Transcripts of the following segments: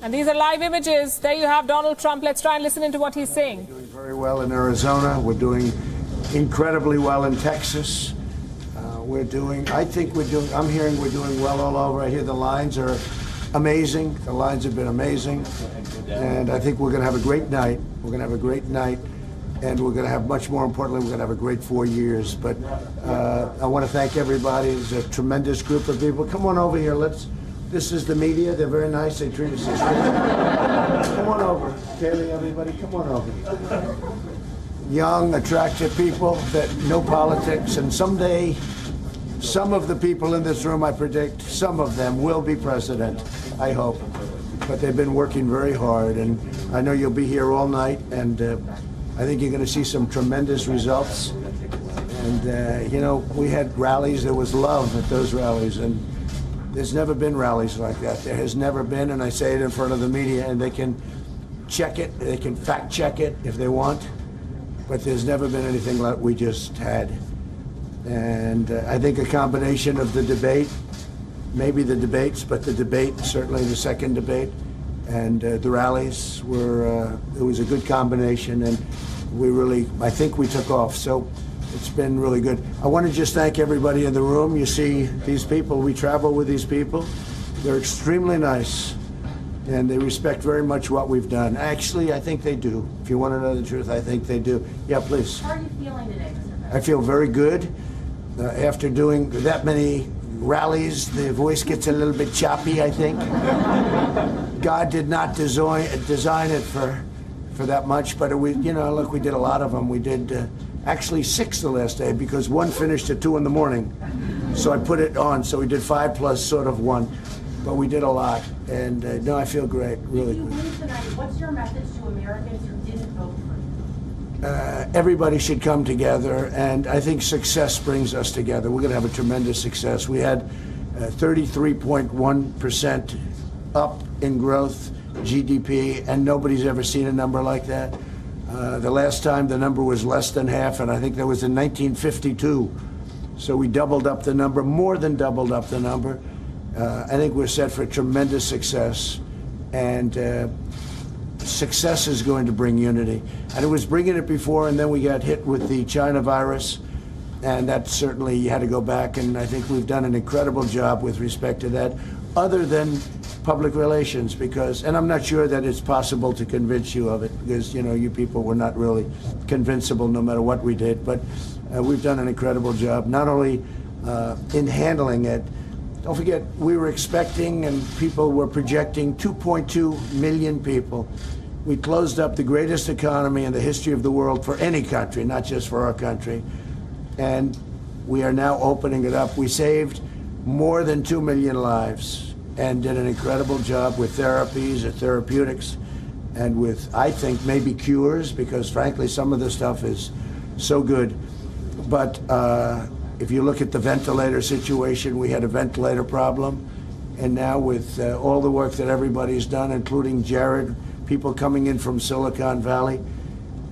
And these are live images. There you have Donald Trump. Let's try and listen into what he's saying. We're doing very well in Arizona. We're doing incredibly well in Texas. I'm hearing we're doing well all over. I hear the lines are amazing. The lines have been amazing. And I think we're going to have a great night. We're going to have a great night. And we're going to have, much more importantly, we're going to have a great 4 years. But I want to thank everybody. It's a tremendous group of people. Come on over here. This is the media. They're very nice. They treat us as Come on over. Kaylee, everybody, come on over. Young, attractive people that know politics. And someday, some of the people in this room, I predict, some of them will be president, I hope. But they've been working very hard. And I know you'll be here all night. And I think you're going to see some tremendous results. And, you know, we had rallies. There was love at those rallies. And there's never been rallies like that. There has never been. And I say it in front of the media. And they can check it. They can fact check it if they want. But there's never been anything like we just had. And I think a combination of the debate, maybe the debates, but the debate, certainly the second debate, and the rallies were, it was a good combination, and I think we took off. So it's been really good. I want to just thank everybody in the room. You see these people, we travel with these people. They're extremely nice, and they respect very much what we've done. Actually, I think they do. If you want to know the truth, I think they do. Yeah, please. How are you feeling today, Mr. President? I feel very good. After doing that many rallies, the voice gets a little bit choppy, I think. God did not design it for that much, but you know, look, we did a lot of them. We did actually 6 the last day because one finished at 2 in the morning. So I put it on, so we did 5 plus sort of 1. But we did a lot, and no, I feel great, really. If you win tonight, what's your message to Americans who didn't vote for you? Everybody should come together, and I think success brings us together. We're going to have a tremendous success. We had 33.1% up in growth, GDP, and nobody's ever seen a number like that. The last time the number was less than half, and I think that was in 1952. So we doubled up the number, more than doubled up the number. I think we're set for tremendous success, and success is going to bring unity. And it was bringing it before, and then we got hit with the China virus, and that certainly you had to go back, and I think we've done an incredible job with respect to that, other than public relations, because, and I'm not sure that it's possible to convince you of it, because, you know, you people were not really convincible no matter what we did, but we've done an incredible job, not only in handling it. Don't forget, we were expecting, and people were projecting, 2.2 million people. We closed up the greatest economy in the history of the world for any country, not just for our country. And we are now opening it up. We saved more than 2 million lives and did an incredible job with therapies and therapeutics and with, I think, maybe cures, because frankly, some of this stuff is so good. But if you look at the ventilator situation, we had a ventilator problem. And now with all the work that everybody's done, including Jared, people coming in from Silicon Valley,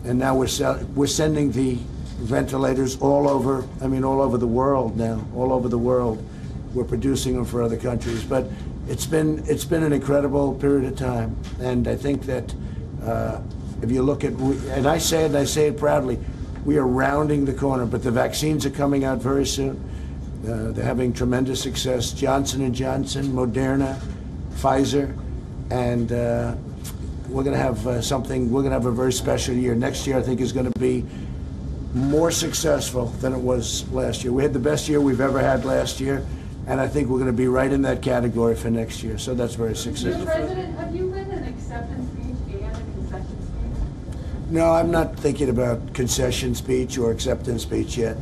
and now we're sending the ventilators all over, I mean, all over the world now, all over the world. We're producing them for other countries. But it's been an incredible period of time. And I think that if you look at, and I say it proudly, we are rounding the corner, but the vaccines are coming out very soon. They're having tremendous success. Johnson & Johnson, Moderna, Pfizer, and we're going to have we're going to have a very special year. Next year, I think, is going to be more successful than it was last year. We had the best year we've ever had last year, and I think we're going to be right in that category for next year. So that's very successful. Mr. President, have you written an acceptance speech and a concession speech? No, I'm not thinking about concession speech or acceptance speech yet.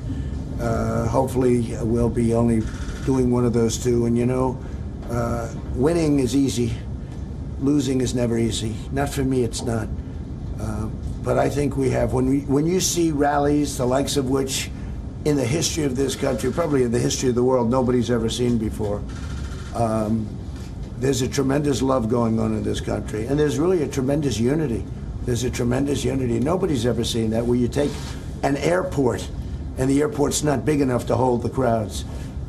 Hopefully, we'll be only doing one of those two. And you know, winning is easy. Losing is never easy. Not for me, it's not. But I think we have, when you see rallies, the likes of which in the history of this country, probably in the history of the world, nobody's ever seen before. There's a tremendous love going on in this country, and there's really a tremendous unity. There's a tremendous unity. Nobody's ever seen that, where you take an airport, and the airport's not big enough to hold the crowds.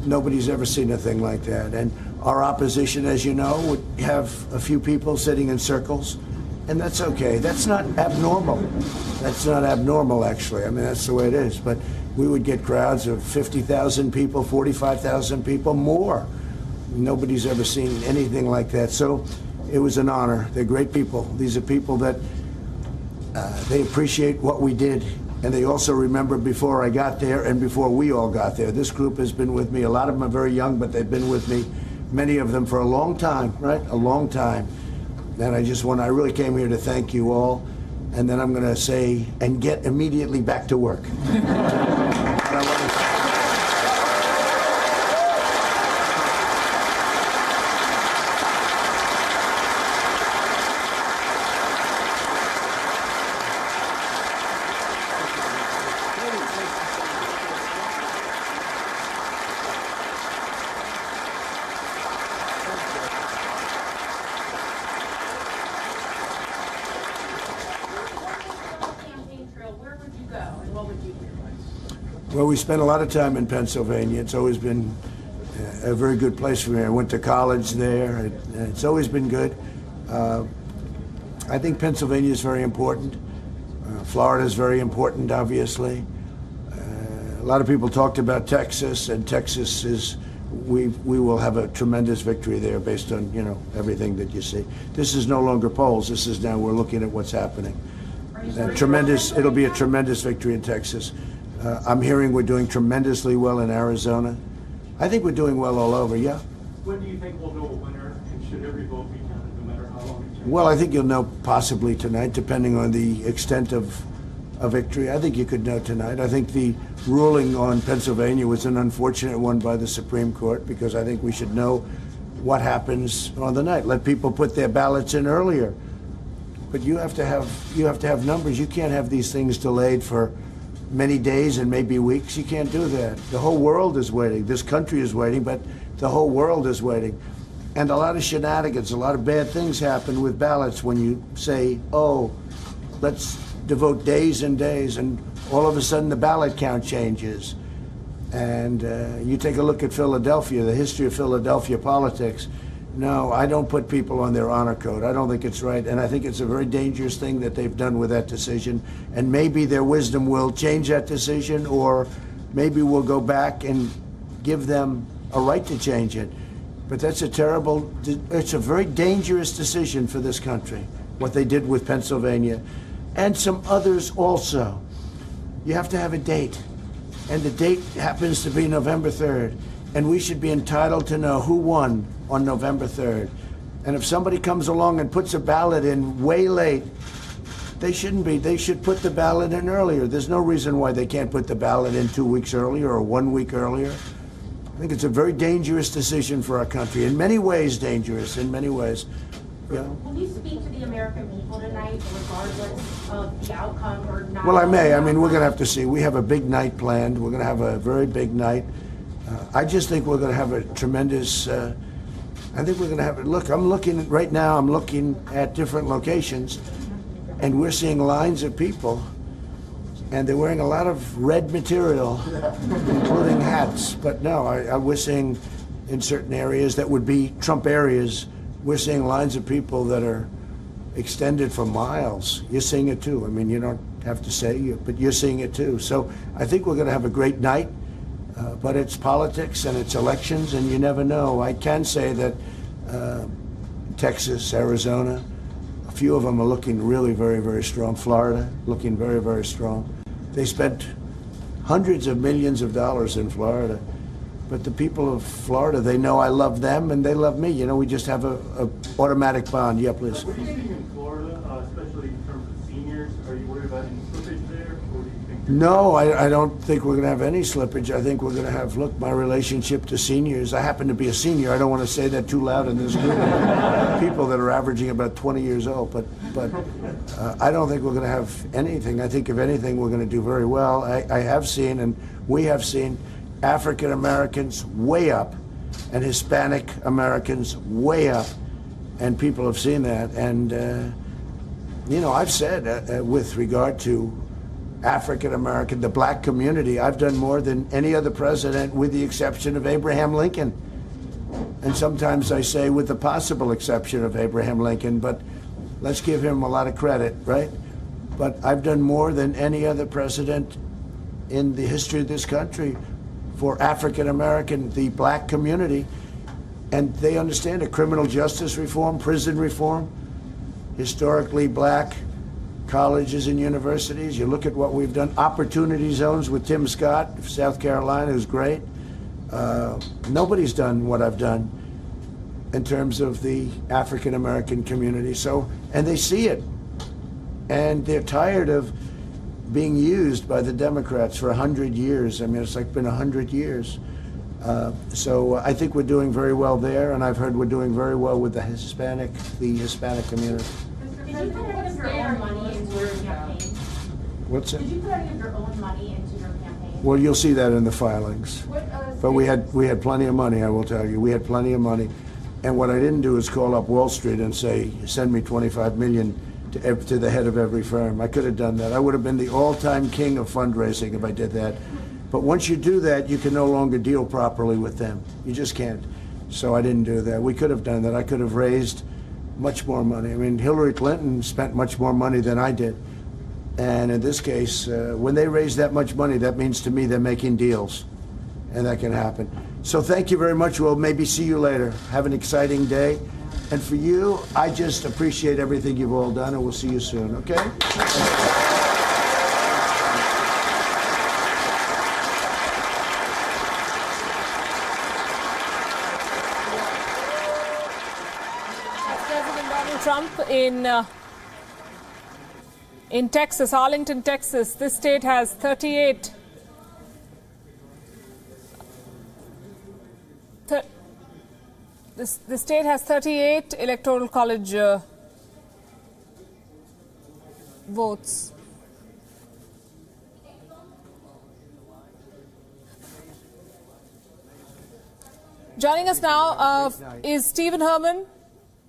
Nobody's ever seen a thing like that. And Our opposition, as you know, would have a few people sitting in circles, and that's okay. That's not abnormal. That's not abnormal, actually. I mean, that's the way it is. But we would get crowds of 50,000 people, 45,000 people, more. Nobody's ever seen anything like that. So it was an honor. They're great people. These are people that they appreciate what we did, and they also remember before I got there and before we all got there. This group has been with me. A lot of them are very young, but they've been with me, many of them, for a long time, right? A long time. And I really came here to thank you all, and then I'm going to say, and get immediately back to work. Well, we spent a lot of time in Pennsylvania. It's always been a very good place for me. I went to college there. It's always been good. I think Pennsylvania is very important. Florida is very important, obviously. A lot of people talked about Texas, and Texas is, we will have a tremendous victory there based on, everything that you see. This is no longer polls. This is now we're looking at what's happening. It'll be a tremendous victory in Texas. I'm hearing we're doing tremendously well in Arizona. I think we're doing well all over, yeah. When do you think we'll know a winner, and should every vote be counted, no matter how long it takes? Well, I think you'll know possibly tonight, depending on the extent of a victory. I think you could know tonight. I think the ruling on Pennsylvania was an unfortunate one by the Supreme Court, because I think we should know what happens on the night. Let people put their ballots in earlier. But you have to have numbers. You can't have these things delayed for many days and maybe weeks. You can't do that. The whole world is waiting. This country is waiting, but the whole world is waiting. And a lot of shenanigans, a lot of bad things happen with ballots when you say, oh, let's devote days and days, and all of a sudden the ballot count changes. And you take a look at Philadelphia, the history of Philadelphia politics. No, I don't put people on their honor code. I don't think it's right, and I think it's a very dangerous thing that they've done with that decision. And maybe their wisdom will change that decision, or maybe we'll go back and give them a right to change it. But that's it's a very dangerous decision for this country, what they did with Pennsylvania, and some others also. You have to have a date, and the date happens to be November 3rd, and we should be entitled to know who won on November 3rd. And if somebody comes along and puts a ballot in way late, they shouldn't be. They should put the ballot in earlier. There's no reason why they can't put the ballot in 2 weeks earlier or 1 week earlier. I think it's a very dangerous decision for our country. In many ways dangerous, in many ways. Yeah. Will you speak to the American people tonight, regardless of the outcome or not? Well, I may. I mean, we're going to have to see. We have a big night planned. We're going to have a very big night. I just think we're going to have a tremendous... I think we're going to have it. Look, I'm looking at different locations, and we're seeing lines of people, and they're wearing a lot of red material, including hats. But no, we're seeing in certain areas that would be Trump areas, we're seeing lines of people that are extended for miles. You're seeing it too. I mean, you don't have to say it, but you're seeing it too. So I think we're going to have a great night. But it's politics and it's elections, and you never know. I can say that Texas, Arizona, a few of them are looking really very, very strong. Florida, looking very, very strong. They spent hundreds of millions of dollars in Florida. But the people of Florida, they know I love them and they love me. We just have a automatic bond. Yeah, please. What are you seeing in Florida, especially in terms of seniors? Are you worried about any slippage there, or do you think? No, I don't think we're going to have any slippage. I think we're going to have, look, my relationship to seniors. I happen to be a senior. I don't want to say that too loud in this group. People that are averaging about 20 years old. But I don't think we're going to have anything. I think, if anything, we're going to do very well. I have seen, and we have seen, African Americans way up, and Hispanic Americans way up, and people have seen that. And I've said with regard to African American, the black community, I've done more than any other president, with the exception of Abraham Lincoln. And sometimes I say, with the possible exception of Abraham Lincoln, but let's give him a lot of credit, right? But I've done more than any other president in the history of this country for African American, the black community. And they understand it. Criminal justice reform, prison reform, historically black colleges and universities. You look at what we've done. Opportunity zones with Tim Scott of South Carolina, who's great. Nobody's done what I've done in terms of the African American community. So, and they see it. And they're tired of being used by the Democrats for 100 years. I mean, it's like been 100 years. So I think we're doing very well there, and I've heard we're doing very well with the Hispanic community. Did you put any of your own money into your campaign? What's it? Did you put any of your own money into your campaign? Well, you'll see that in the filings. But we had plenty of money, I will tell you. We had plenty of money. And what I didn't do is call up Wall Street and say, send me $25 million to the head of every firm. I could have done that. I would have been the all-time king of fundraising if I did that. But once you do that, you can no longer deal properly with them. You just can't. So I didn't do that. We could have done that. I could have raised much more money. I mean, Hillary Clinton spent much more money than I did. And in this case, when they raise that much money, that means to me they're making deals. And that can happen. So thank you very much. We'll maybe see you later. Have an exciting day. And for you, I just appreciate everything you've all done, and we'll see you soon, okay? President Donald Trump in Texas, Arlington, Texas. This state has 38. The state has 38 electoral college votes. Joining us now is Stephen Herman,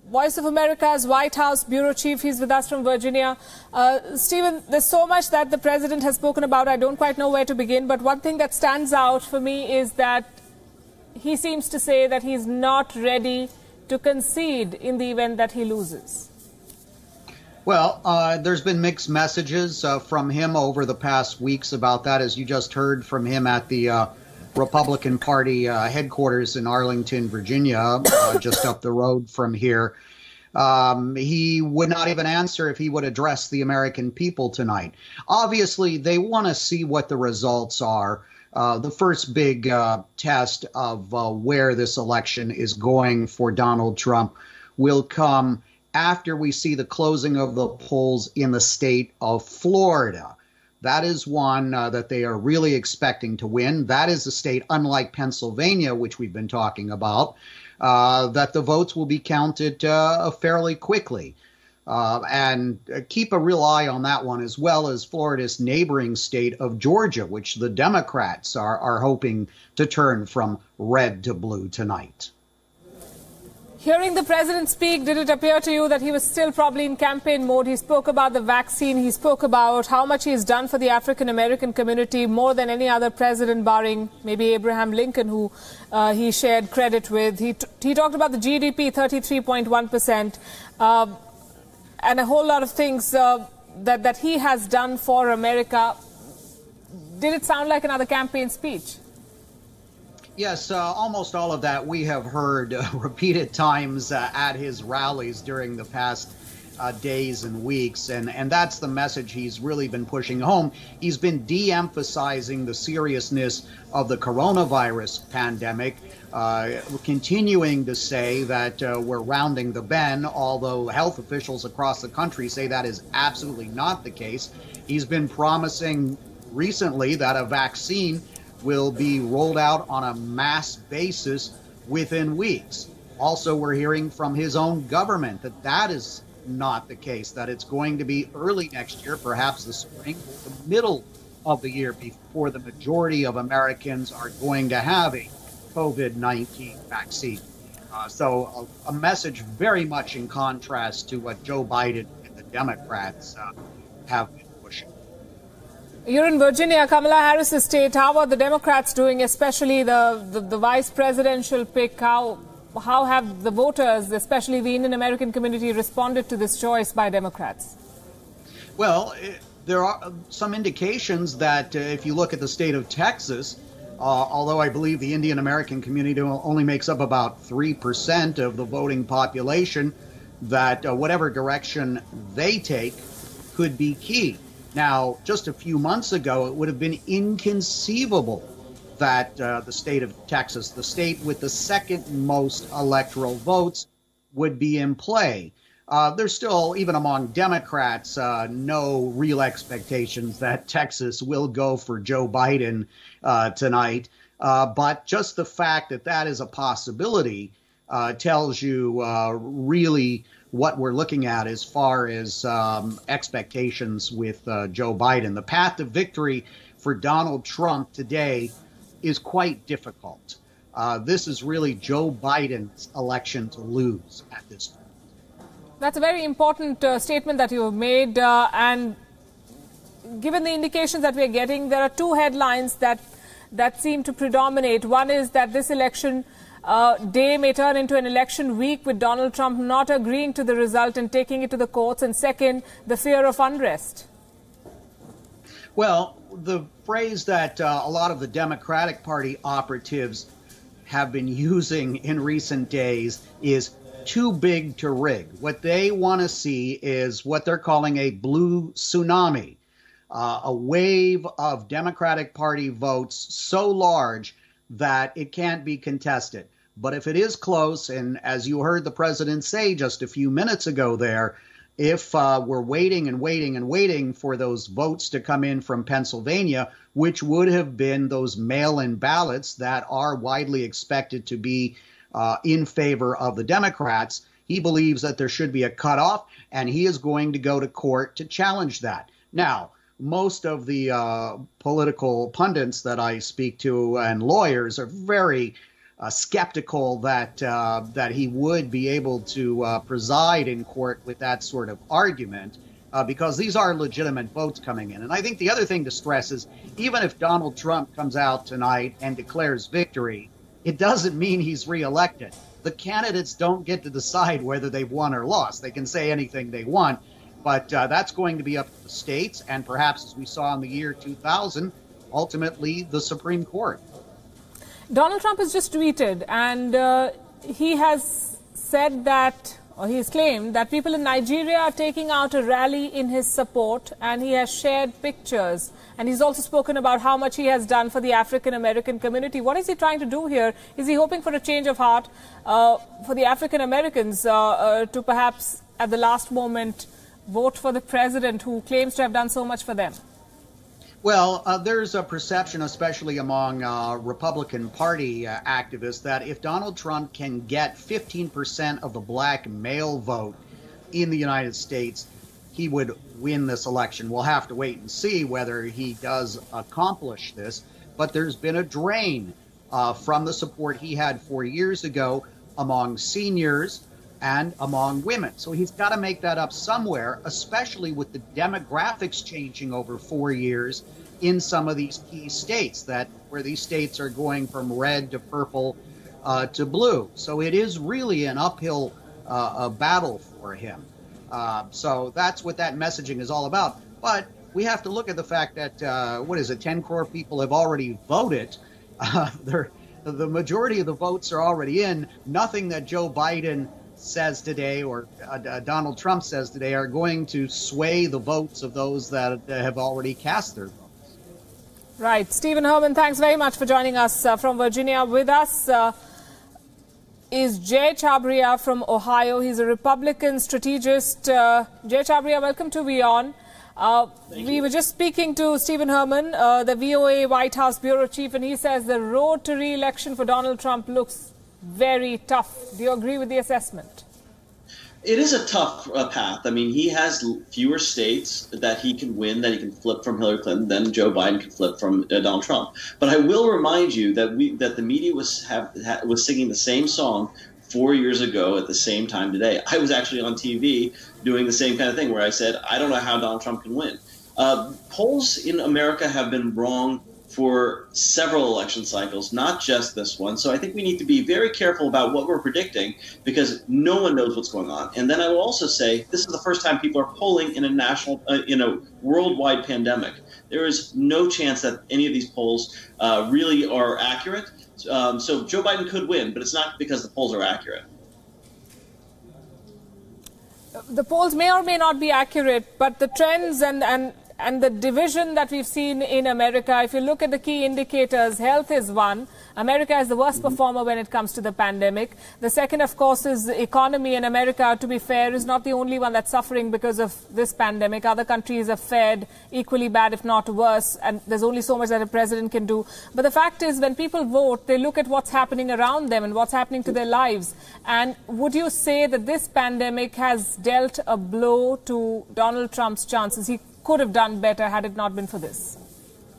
Voice of America's White House Bureau Chief. He's with us from Virginia. Stephen, there's so much that the president has spoken about. I don't quite know where to begin. But one thing that stands out for me is that he seems to say that he's not ready to concede in the event that he loses. Well, there's been mixed messages from him over the past weeks about that, as you just heard from him at the Republican Party headquarters in Arlington, Virginia, just up the road from here. He would not even answer if he would address the American people tonight. Obviously, they want to see what the results are. The first big test of where this election is going for Donald Trump will come after we see the closing of the polls in the state of Florida. That is one that they are really expecting to win. That is a state, unlike Pennsylvania, which we've been talking about, that the votes will be counted fairly quickly. And keep a real eye on that one, as well as Florida's neighboring state of Georgia, which the Democrats are hoping to turn from red to blue tonight. Hearing the president speak, did it appear to you that he was still probably in campaign mode? He spoke about the vaccine. He spoke about how much he's done for the African-American community, more than any other president, barring maybe Abraham Lincoln, who he shared credit with. He talked about the GDP, 33.1%. And a whole lot of things that he has done for America. Did it sound like another campaign speech? Yes, almost all of that we have heard repeated times at his rallies during the past days and weeks. And that's the message he's really been pushing home. He's been de-emphasizing the seriousness of the coronavirus pandemic, continuing to say that we're rounding the bend, although health officials across the country say that is absolutely not the case. He's been promising recently that a vaccine will be rolled out on a mass basis within weeks. Also, we're hearing from his own government that that is not the case, that it's going to be early next year, perhaps the spring, the middle of the year, before the majority of Americans are going to have a COVID-19 vaccine. So a message very much in contrast to what Joe Biden and the Democrats have been pushing. You're in Virginia, Kamala Harris' state. How are the Democrats doing, especially the vice presidential pick? How how have the voters, especially the Indian American community, responded to this choice by Democrats? Well, there are some indications that if you look at the state of Texas, although I believe the Indian American community only makes up about 3% of the voting population, that whatever direction they take could be key. Now, just a few months ago, it would have been inconceivable that the state of Texas, the state with the second most electoral votes, would be in play. There's still, even among Democrats, no real expectations that Texas will go for Joe Biden tonight. But just the fact that that is a possibility tells you really what we're looking at as far as expectations with Joe Biden. The path to victory for Donald Trump today is quite difficult. This is really Joe Biden's election to lose at this point. That's a very important statement that you have made. And given the indications that we are getting, there are two headlines that seem to predominate. One is that this election day may turn into an election week with Donald Trump not agreeing to the result and taking it to the courts. And second, the fear of unrest. Well, the phrase that a lot of the Democratic Party operatives have been using in recent days is too big to rig. What they want to see is what they're calling a blue tsunami, a wave of Democratic Party votes so large that it can't be contested. But if it is close, and as you heard the president say just a few minutes ago there, if we're waiting and waiting and waiting for those votes to come in from Pennsylvania, which would have been those mail-in ballots that are widely expected to be in favor of the Democrats, he believes that there should be a cutoff, and he is going to go to court to challenge that. Now, most of the political pundits that I speak to and lawyers are very skeptical that he would be able to preside in court with that sort of argument, because these are legitimate votes coming in. And I think the other thing to stress is, even if Donald Trump comes out tonight and declares victory, it doesn't mean he's reelected. The candidates don't get to decide whether they've won or lost. They can say anything they want, but that's going to be up to the states and perhaps, as we saw in the year 2000, ultimately the Supreme Court. Donald Trump has just tweeted, and he has said that, or he has claimed that people in Nigeria are taking out a rally in his support, and he has shared pictures. And he's also spoken about how much he has done for the African American community. What is he trying to do here? Is he hoping for a change of heart for the African Americans to perhaps at the last moment vote for the president who claims to have done so much for them? Well, there's a perception, especially among Republican Party activists, that if Donald Trump can get 15% of the black male vote in the United States, he would win this election. We'll have to wait and see whether he does accomplish this. But there's been a drain from the support he had 4 years ago among seniors and among women. So he's got to make that up somewhere, especially with the demographics changing over 4 years in some of these key states, where these states are going from red to purple to blue. So it is really an uphill battle for him. So that's what that messaging is all about. But we have to look at the fact that, 10 crore people have already voted. The majority of the votes are already in. Nothing that Joe Biden says today or Donald Trump says today are going to sway the votes of those that have already cast their votes. Right. Stephen Herman, thanks very much for joining us from Virginia. With us is Jay Chabria from Ohio. He's a Republican strategist. Jay Chabria, welcome to WION. We were just speaking to Stephen Herman, the VOA White House bureau chief, and he says the road to re-election for Donald Trump looks very tough. Do you agree with the assessment? It is a tough path. I mean, he has fewer states that he can win, that he can flip from Hillary Clinton than Joe Biden can flip from Donald Trump. But I will remind you that the media was singing the same song 4 years ago at the same time today. I was actually on TV doing the same kind of thing where I said, I don't know how Donald Trump can win. Polls in America have been wrong for several election cycles, not just this one. So I think we need to be very careful about what we're predicting because no one knows what's going on. And then I will also say this is the first time people are polling in a worldwide pandemic. There is no chance that any of these polls really are accurate. So Joe Biden could win, but it's not because the polls are accurate. The polls may or may not be accurate, but the trends and the division that we've seen in America, if you look at the key indicators, health is one. America is the worst performer when it comes to the pandemic. The second, of course, is the economy. In America, to be fair, is not the only one that's suffering because of this pandemic. Other countries have fared equally bad, if not worse, and there's only so much that a president can do. But the fact is, when people vote, they look at what's happening around them and what's happening to their lives. And would you say that this pandemic has dealt a blow to Donald Trump's chances? He could have done better had it not been for this.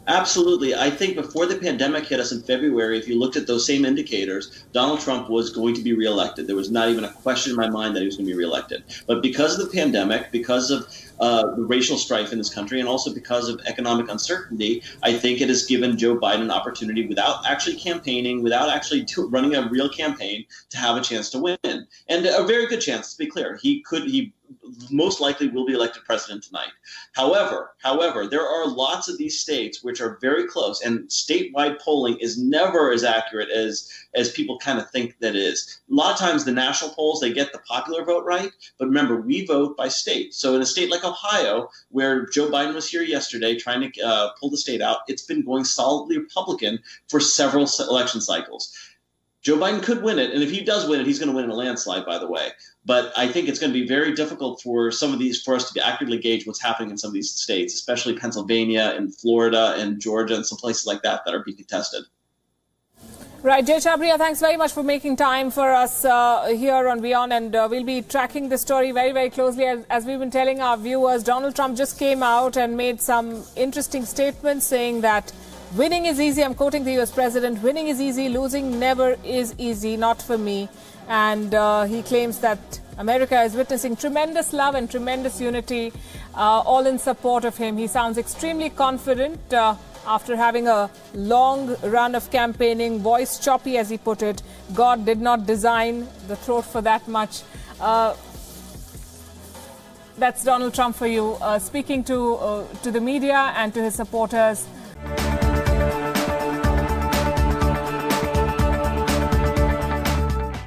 Absolutely. I think before the pandemic hit us in February, if you looked at those same indicators, Donald Trump was going to be reelected. There was not even a question in my mind that he was going to be reelected. But because of the pandemic, because of the racial strife in this country, and also because of economic uncertainty, I think it has given Joe Biden an opportunity without actually campaigning, without actually running a real campaign, to have a chance to win. And a very good chance, to be clear. He most likely will be elected president tonight. However, there are lots of these states which are very close, and statewide polling is never as accurate as people kind of think that it is. A lot of times the national polls, they get the popular vote right, but remember, we vote by state. So in a state like Ohio, where Joe Biden was here yesterday trying to pull the state out, it's been going solidly Republican for several election cycles. Joe Biden could win it, and if he does win it, he's going to win in a landslide, by the way. But I think it's going to be very difficult for us to accurately gauge what's happening in some of these states, especially Pennsylvania and Florida and Georgia and some places like that are being contested. Right, Jay Chabriya, thanks very much for making time for us here on WION, and we'll be tracking this story very, very closely. As we've been telling our viewers, Donald Trump just came out and made some interesting statements saying that winning is easy. I'm quoting the US president. Winning is easy. Losing never is easy. Not for me. And he claims that America is witnessing tremendous love and tremendous unity, all in support of him. He sounds extremely confident after having a long run of campaigning, voice choppy, as he put it. God did not design the throat for that much. That's Donald Trump for you, speaking to the media and to his supporters.